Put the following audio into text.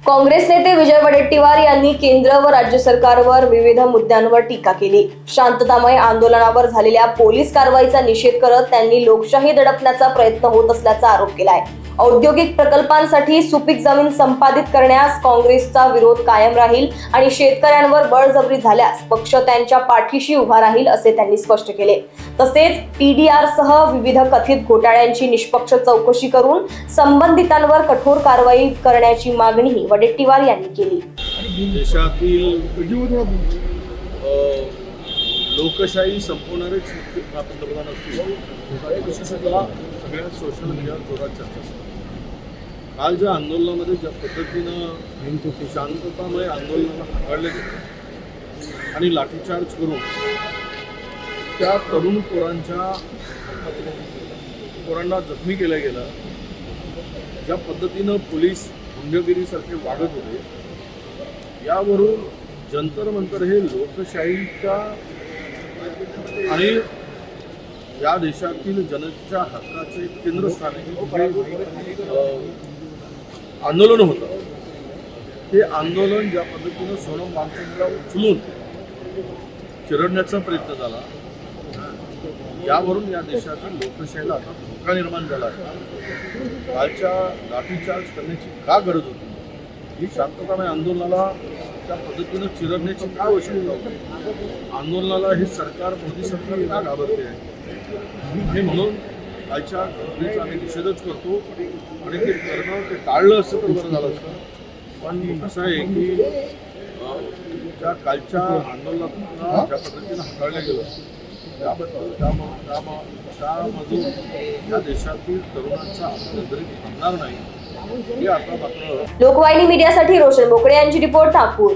काँग्रेस नेते विजय वडेट्टीवार यांनी केंद्र व राज्य सरकारवर विविध मुद्द्यांवर टीका केली। शांततामय आंदोलनावर झालेल्या पोलीस कारवाईचा निषेध करत त्यांनी लोकशाही दडपण्याचा प्रयत्न होत असल्याचा आरोप केलाय। औद्योगिक प्रकल्पांसाठी सुपीक जमीन संपादित करण्यास काँग्रेसचा विरोध कायम राहील आणि शेतकऱ्यांवर बळजबरी झाल्यास पक्ष त्यांच्या पाठीशी उभा राहील असे त्यांनी स्पष्ट केले। तसेच TDR सह विविध कथित घोटाळ्यांची निष्पक्ष चौकशी करून संबंधितांवर कठोर कारवाई करण्याची मागणी वडेट्टीवार यांनी केली। देशातील लोकशाही संपवणारे पंतप्रधान असतील विशेषतः सगळ्या सोशल मीडियावर जोरात चर्चा असते। काल ज्या आंदोलनामध्ये ज्या पद्धतीनं शांततामय आंदोलनाला हाताळले गेले आणि लाठीचार्ज करून त्या तरुण पोरांना जखमी केलं गेलं, ज्या पद्धतीनं पोलीस गुंडगिरीसारखे वागत होते, यावरून जंतर मंतर हे लोकशाहीच्या आणि या देशातील जनतेच्या हक्काचे केंद्रस्थान आंदोलन होतं। हे आंदोलन ज्या पद्धतीनं सोनम वांगचुकला उचलून चिरडण्याचा प्रयत्न झाला, यावरून या देशातील लोकशाहीला आता धोका निर्माण झाला आहे। कालच्या लाठीचार्ज करण्याची का गरज होती? ही शांततामय आंदोलनाला त्या पद्धतीनं चिरडण्याची का आवश्यकता होती? आंदोलनाला हे सरकार, मोदी सरकार का घाबरते आहे? हे म्हणून कालच्या घटनेचा आम्ही निषेधच करतो आणि ते करणं ते टाळलं असतं तर बरं झालं असतं। पण असं आहे की त्या कालच्या आंदोलनाला ज्या पद्धतीनं हाताळलं गेलं, त्याबद्दल त्यामधून या देशातील तरुणांचा आपण जरी थांबणार नाही हे आता मात्र। लोकवाहिनी मीडियासाठी रोशन बोकडे यांची रिपोर्ट, नागपूर।